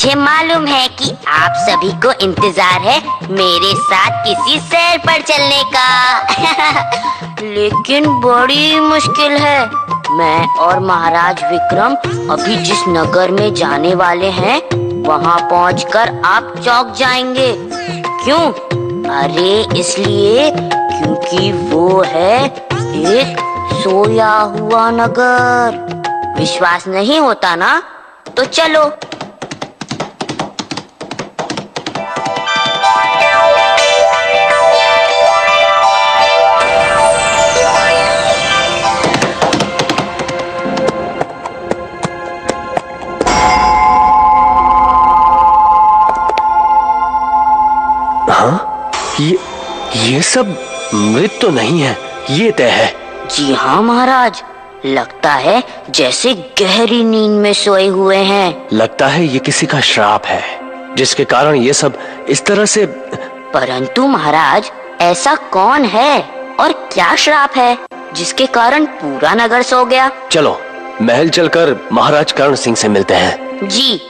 मुझे मालूम है कि आप सभी को इंतजार है मेरे साथ किसी सैर पर चलने का। लेकिन बड़ी मुश्किल है। मैं और महाराज विक्रम अभी जिस नगर में जाने वाले हैं वहाँ पहुँचकर आप चौंक जाएंगे। क्यों? अरे इसलिए क्योंकि वो है एक सोया हुआ नगर। विश्वास नहीं होता ना? तो चलो। हाँ, ये सब मृत तो नहीं है, ये तय है। जी हाँ महाराज, लगता है जैसे गहरी नींद में सोए हुए हैं। लगता है ये किसी का श्राप है जिसके कारण ये सब इस तरह से। परंतु महाराज, ऐसा कौन है और क्या श्राप है जिसके कारण पूरा नगर सो गया? चलो महल चलकर महाराज कर्ण सिंह से मिलते हैं। जी।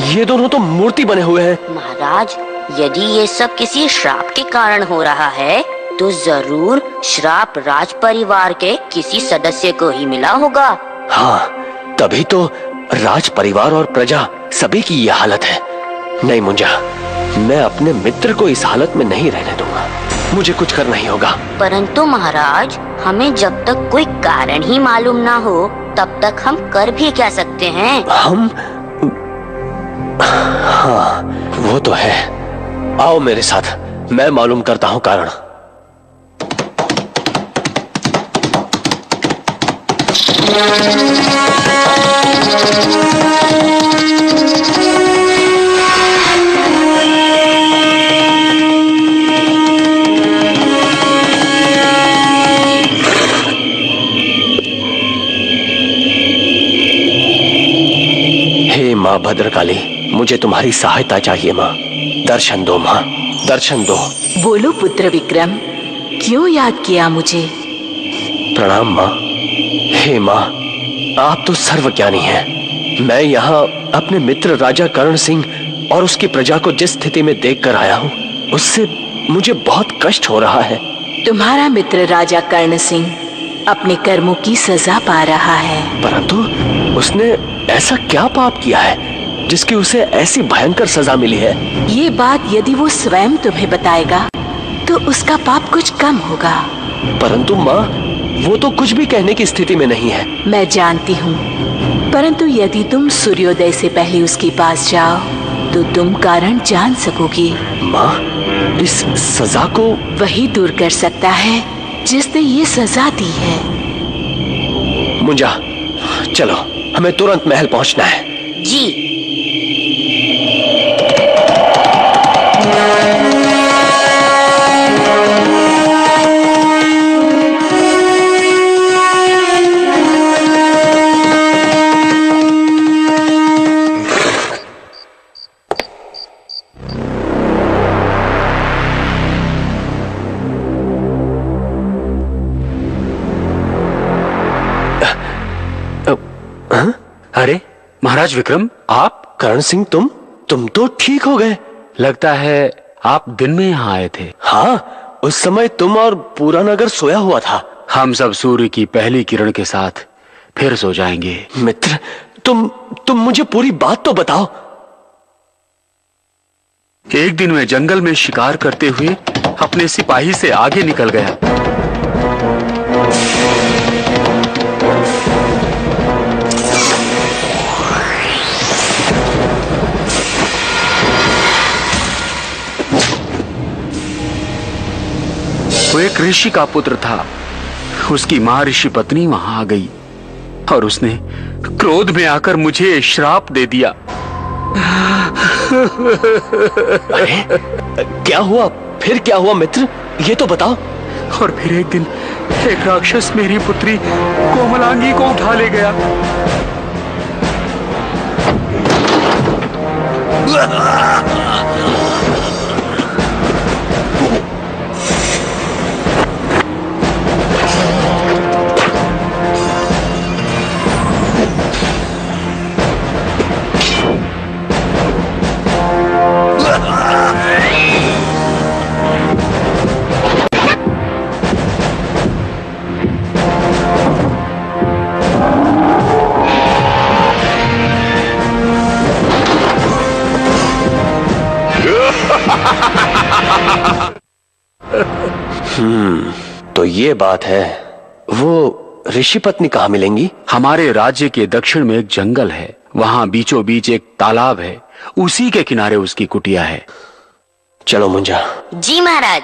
ये दोनों तो मूर्ति बने हुए हैं। महाराज, यदि ये सब किसी श्राप के कारण हो रहा है तो जरूर श्राप राज परिवार के किसी सदस्य को ही मिला होगा। हाँ, तभी तो राज परिवार और प्रजा सभी की ये हालत है। नहीं मुंजा, मैं अपने मित्र को इस हालत में नहीं रहने दूंगा। मुझे कुछ करना ही होगा। परंतु महाराज, हमें जब तक कोई कारण ही मालूम ना हो तब तक हम कर भी क्या सकते हैं? हम? हाँ, वो तो है। आओ मेरे साथ, मैं मालूम करता हूँ कारण। हे माँ भद्रकाली, मुझे तुम्हारी सहायता चाहिए माँ। दर्शन दो माँ, दर्शन दो। बोलो पुत्र विक्रम, क्यों याद किया मुझे? प्रणाम माँ। हे माँ, आप तो सर्वज्ञानी हैं। मैं यहाँ अपने मित्र राजा कर्ण सिंह और उसकी प्रजा को जिस स्थिति में देखकर आया हूँ उससे मुझे बहुत कष्ट हो रहा है। तुम्हारा मित्र राजा कर्ण सिंह अपने कर्मों की सजा पा रहा है। परंतु उसने ऐसा क्या पाप किया है जिसकी उसे ऐसी भयंकर सजा मिली है? ये बात यदि वो स्वयं तुम्हें बताएगा तो उसका पाप कुछ कम होगा। परंतु माँ, वो तो कुछ भी कहने की स्थिति में नहीं है। मैं जानती हूँ, परंतु यदि तुम सूर्योदय से पहले उसके पास जाओ तो तुम कारण जान सकोगी। माँ, इस सजा को वही दूर कर सकता है जिसने ये सजा दी है। मुंजा, चलो, हमें तुरंत महल पहुँचना है। जी। अरे महाराज विक्रम, आप? कर्ण सिंह, तुम तो ठीक हो गए। लगता है आप दिन में यहाँ आए थे। हाँ, उस समय तुम और पूरा नगर सोया हुआ था। हम सब सूर्य की पहली किरण के साथ फिर सो जाएंगे। मित्र, तुम मुझे पूरी बात तो बताओ। एक दिन मैं जंगल में शिकार करते हुए अपने सिपाही से आगे निकल गया। वो एक ऋषि का पुत्र था। उसकी मां ऋषि पत्नी वहां आ गई और उसने क्रोध में आकर मुझे श्राप दे दिया। अरे, क्या हुआ? फिर क्या हुआ मित्र, ये तो बताओ। और फिर एक दिन एक राक्षस मेरी पुत्री कोमलांगी को उठा ले गया। तो ये बात है। वो ऋषि पत्नी कहाँ मिलेंगी? हमारे राज्य के दक्षिण में एक जंगल है, वहां बीचों बीच एक तालाब है, उसी के किनारे उसकी कुटिया है। चलो मुंजा। जी महाराज।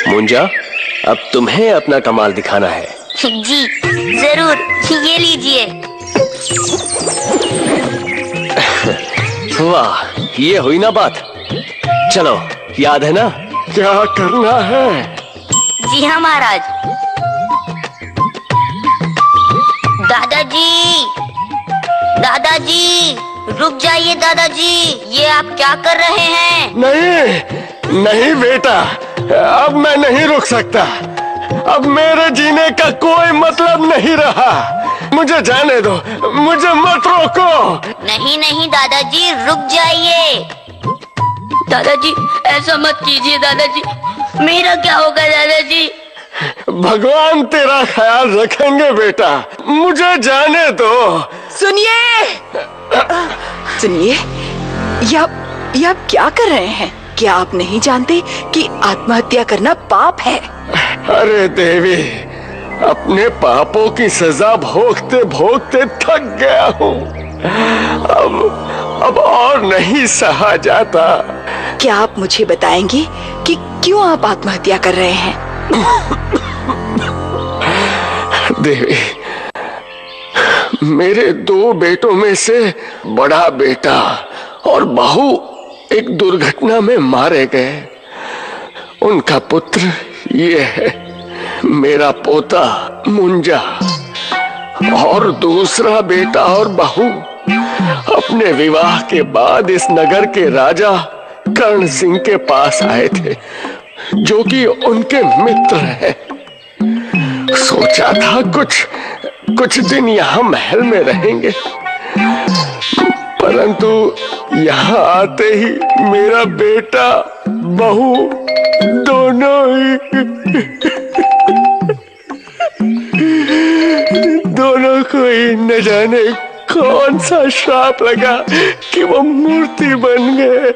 मुंजा, अब तुम्हें अपना कमाल दिखाना है। जी जरूर, ये लीजिए। वाह, ये हुई ना बात। चलो, याद है ना क्या करना है? जी हाँ महाराज। दादाजी, दादाजी, रुक जाइए दादाजी, ये आप क्या कर रहे हैं? नहीं नहीं बेटा, अब मैं नहीं रुक सकता। अब मेरे जीने का कोई मतलब नहीं रहा। मुझे जाने दो, मुझे मत रोको। नहीं नहीं दादाजी, रुक जाइए। दादाजी ऐसा मत कीजिए दादाजी, मेरा क्या होगा दादाजी? भगवान तेरा ख्याल रखेंगे बेटा, मुझे जाने दो। सुनिए, सुनिए, ये आप क्या कर रहे हैं? क्या आप नहीं जानते कि आत्महत्या करना पाप है? अरे देवी, अपने पापों की सजा भोगते भोगते थक गया हूँ। अब और नहीं सहा जाता। क्या आप मुझे बताएंगे कि क्यों आप आत्महत्या कर रहे हैं? देवी, मेरे 2 बेटों में से बड़ा बेटा और बहू एक दुर्घटना में मारे गए। उनका पुत्र ये है, मेरा पोता मुंजा। और दूसरा बेटा और बहू अपने विवाह के बाद इस नगर के राजा कर्ण सिंह के पास आए थे, जो कि उनके मित्र हैं। सोचा था कुछ दिन यहाँ महल में रहेंगे, परंतु यहाँ आते ही मेरा बेटा बहू दोनों को ही न जाने कौन सा श्राप लगा कि वो मूर्ति बन गए।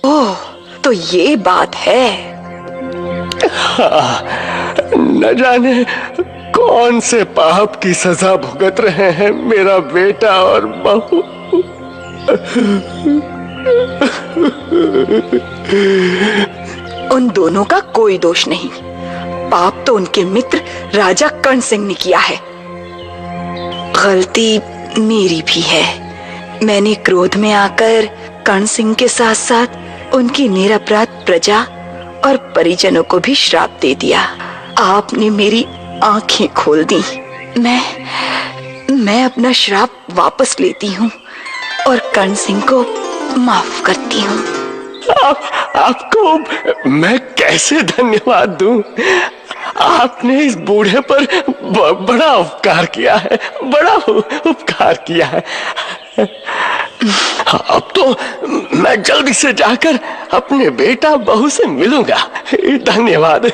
ओह, तो ये बात है। हाँ, न जाने कौन से पाप की सजा भुगत रहे हैं मेरा बेटा और बहू। उन दोनों का कोई दोष नहीं, पाप तो उनके मित्र राजा कर्ण सिंह ने किया है। गलती मेरी भी है। मैंने क्रोध में आकर कर्ण सिंह के साथ साथ उनकी निरपराध प्रजा और परिजनों को भी श्राप दे दिया। आपने मेरी आंखें खोल दी। मैं अपना श्राप वापस लेती हूँ और कर्ण सिंह को माफ करती हूँ। आपको मैं कैसे धन्यवाद दूं? आपने इस बूढ़े पर बड़ा उपकार किया है, बड़ा उपकार किया है। अब तो मैं जल्दी से जाकर अपने बेटा बहू से मिलूंगा। धन्यवाद,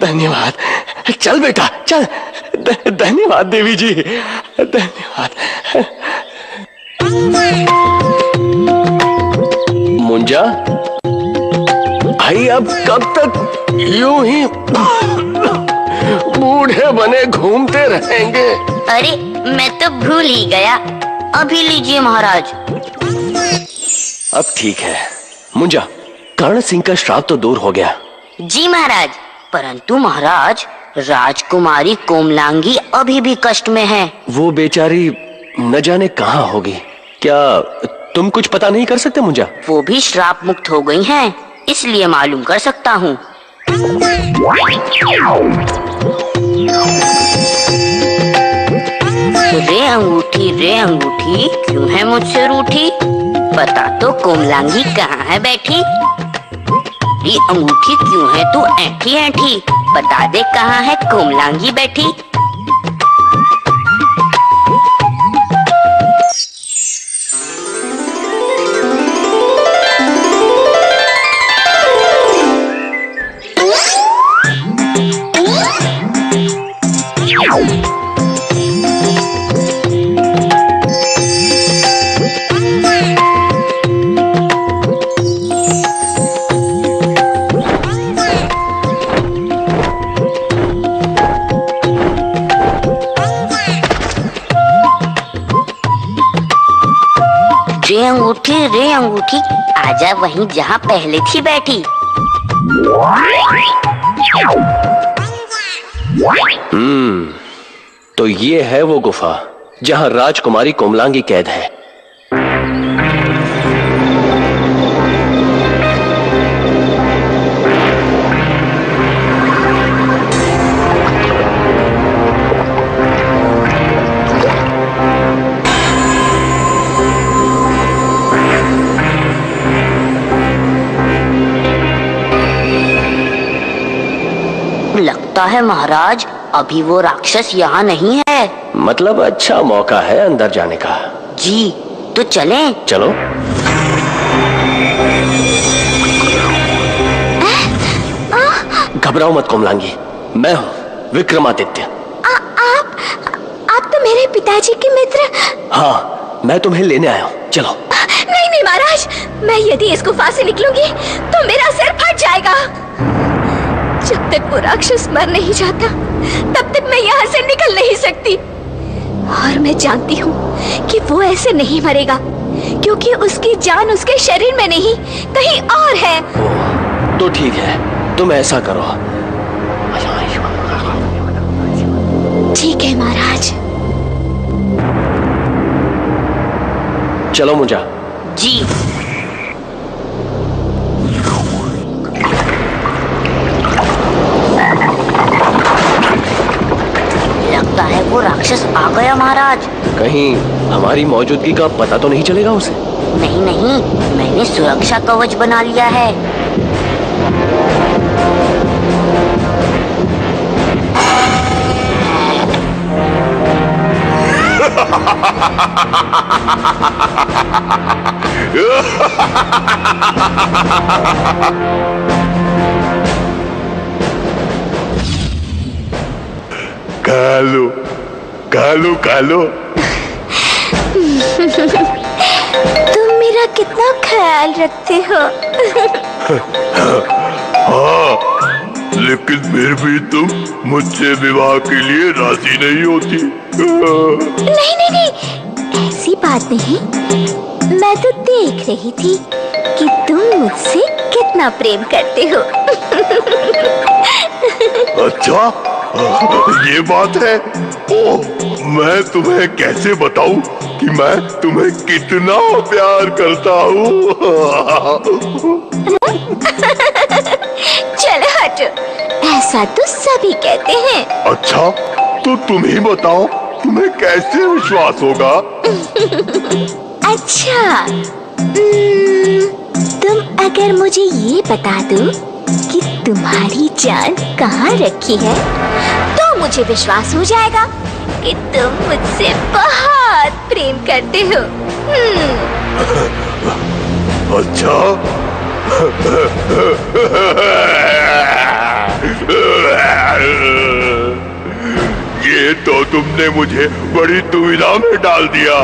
धन्यवाद। चल बेटा चल। धन्यवाद देवी जी, धन्यवाद। मुंजा, भाई अब कब तक यूं ही बूढ़े बने घूमते रहेंगे? अरे मैं तो भूल ही गया। अभी लीजिए महाराज। अब ठीक है मुंजा, कर्ण सिंह का श्राप तो दूर हो गया। जी महाराज, परंतु महाराज राजकुमारी कोमलांगी अभी भी कष्ट में है। वो बेचारी न जाने कहाँ होगी। क्या तुम कुछ पता नहीं कर सकते मुंजा? वो भी श्राप मुक्त हो गई हैं, इसलिए मालूम कर सकता हूँ। रे अंगूठी क्यों है मुझसे रूठी? बता तो कोमलांगी कहाँ है बैठी? रे अंगूठी क्यों है तू ऐठी ऐठी? बता दे कहाँ है कोमलांगी बैठी? रे अंगूठी, आजा वहीं जहाँ पहले थी बैठी। तो ये है वो गुफा जहाँ राजकुमारी कोमलांगी कैद है। लगता है महाराज अभी वो राक्षस यहाँ नहीं है। मतलब अच्छा मौका है अंदर जाने का। जी तो चलें। चलो। घबराओ मत कोमलांगी, मैं हूँ विक्रमादित्य। आप तो मेरे पिताजी के मित्र। हाँ, मैं तुम्हें लेने आया हूँ, चलो। नहीं महाराज, मैं यदि इस गुफा से निकलूंगी तो मेरा सिर फट जाएगा। जब तक वो राक्षस मर नहीं जाता तब तक मैं यहाँ से निकल नहीं सकती। और मैं जानती हूँ कि वो ऐसे नहीं मरेगा, क्योंकि उसकी जान उसके शरीर में नहीं कहीं और है। तो ठीक है, तुम ऐसा करो। ठीक है महाराज। चलो मुझा। जी। लगता है वो राक्षस आ गया महाराज। कहीं हमारी मौजूदगी का पता तो नहीं चलेगा उसे? नहीं नहीं, मैंने सुरक्षा कवच बना लिया है। कालो। तुम मेरा कितना ख्याल रखते हो। हाँ, लेकिन फिर भी तुम मुझसे विवाह के लिए राजी नहीं होती। नहीं, ऐसी बात नहीं। मैं तो देख रही थी कि तुम मुझसे कितना प्रेम करते हो। अच्छा, ये बात है। ओह, मैं तुम्हें कैसे बताऊं कि मैं तुम्हें कितना प्यार करता हूँ। चलो हटो, ऐसा तो सभी कहते हैं। अच्छा, तो तुम ही बताओ, तुम्हें कैसे विश्वास होगा? अच्छा, तुम अगर मुझे ये बता दो कि तुम्हारी जान कहाँ रखी है, तो मुझे विश्वास हो जाएगा कि तुम मुझसे बहुत प्रेम करते हो। अच्छा। ये तो तुमने मुझे बड़ी दुविधा में डाल दिया।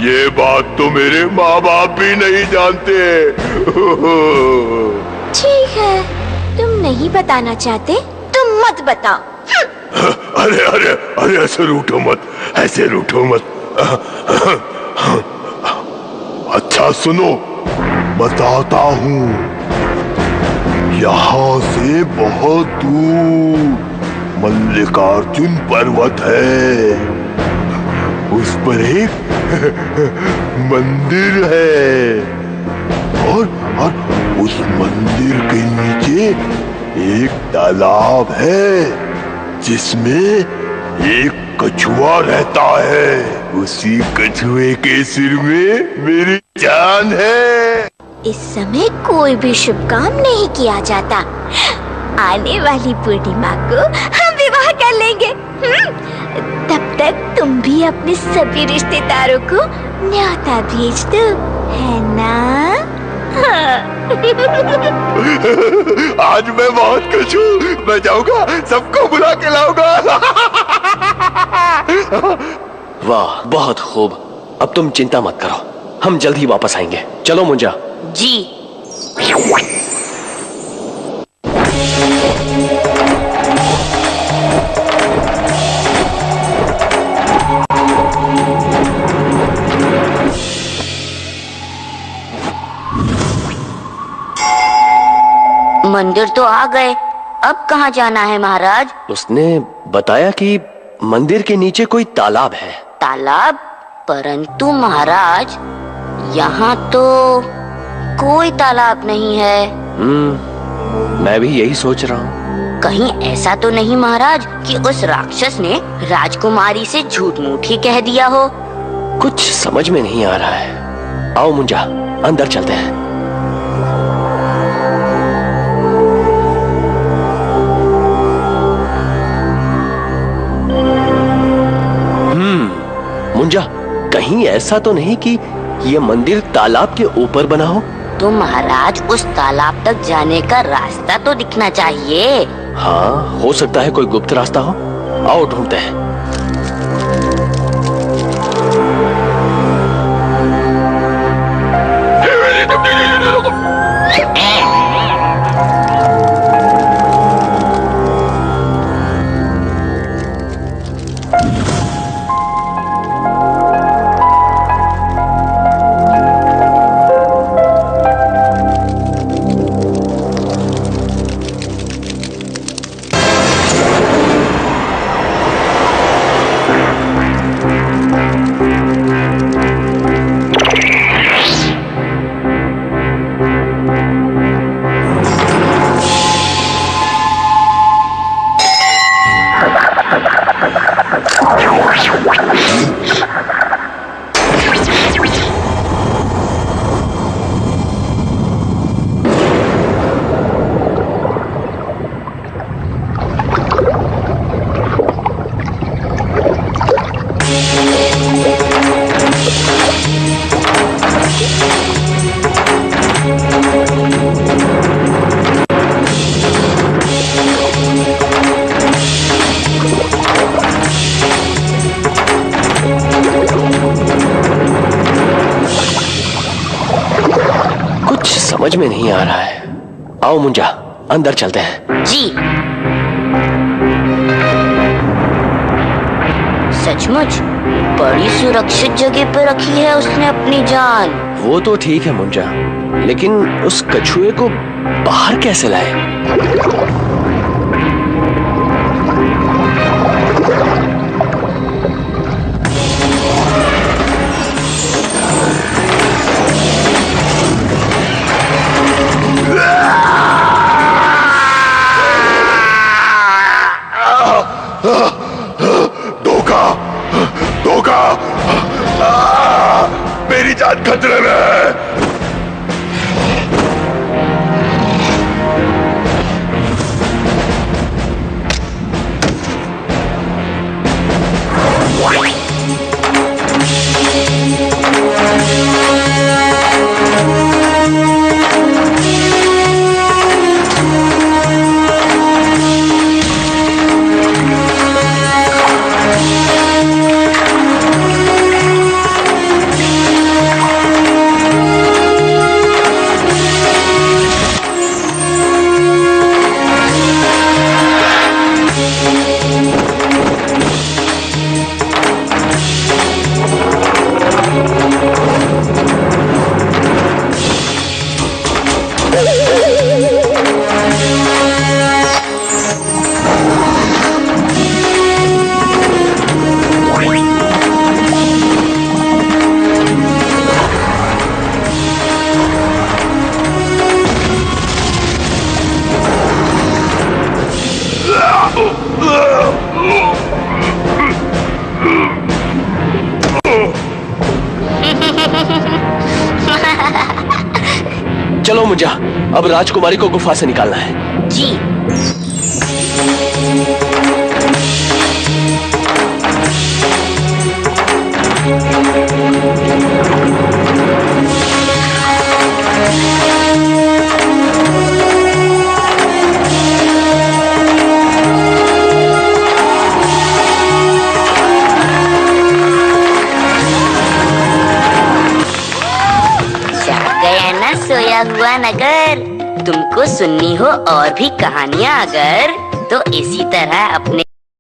ये बात तो मेरे माँ बाप भी नहीं जानते। ठीक है, तुम नहीं बताना चाहते, तुम मत बताओ। अरे ऐसे रूठो मत। अच्छा सुनो, बताता हूँ। यहाँ से बहुत दूर मल्लिकार्जुन पर्वत है। उस पर एक मंदिर है और उस मंदिर के नीचे एक तालाब है जिसमें एक कछुआ रहता है। उसी कछुए के सिर में मेरी जान है। इस समय कोई भी शुभ काम नहीं किया जाता। आने वाली पूर्णिमा को हम विवाह कर लेंगे। तब तक तुम भी अपने सभी रिश्तेदारों को न्योता भेज दो, है ना? आज मैं बहुत खुश हूँ। मैं जाऊंगा, सबको बुला के लाऊंगा। वाह, बहुत खूब। अब तुम चिंता मत करो, हम जल्द ही वापस आएंगे। चलो मुंजा। जी। मंदिर तो आ गए, अब कहाँ जाना है महाराज? उसने बताया कि मंदिर के नीचे कोई तालाब है। तालाब? परंतु महाराज, यहाँ तो कोई तालाब नहीं है। मैं भी यही सोच रहा हूँ। कहीं ऐसा तो नहीं महाराज कि उस राक्षस ने राजकुमारी से झूठ मूठ ही कह दिया हो? कुछ समझ में नहीं आ रहा है। आओ मुंजा, अंदर चलते हैं। मुंजा, कहीं ऐसा तो नहीं कि ये मंदिर तालाब के ऊपर बना हो? तो महाराज, उस तालाब तक जाने का रास्ता तो दिखना चाहिए। हाँ, हो सकता है कोई गुप्त रास्ता हो। आओ ढूंढते हैं। समझ में नहीं आ रहा है। आओ मुंजा, अंदर चलते हैं। जी। सचमुच बड़ी सुरक्षित जगह पर रखी है उसने अपनी जान। वो तो ठीक है मुंजा, लेकिन उस कछुए को बाहर कैसे लाए? धोखा! मेरी जान खतरे में है। चलो मुंजा, अब राजकुमारी को गुफा से निकालना है। जी। सोया हुआ नगर। तुमको सुननी हो और भी कहानियाँ अगर, तो इसी तरह अपने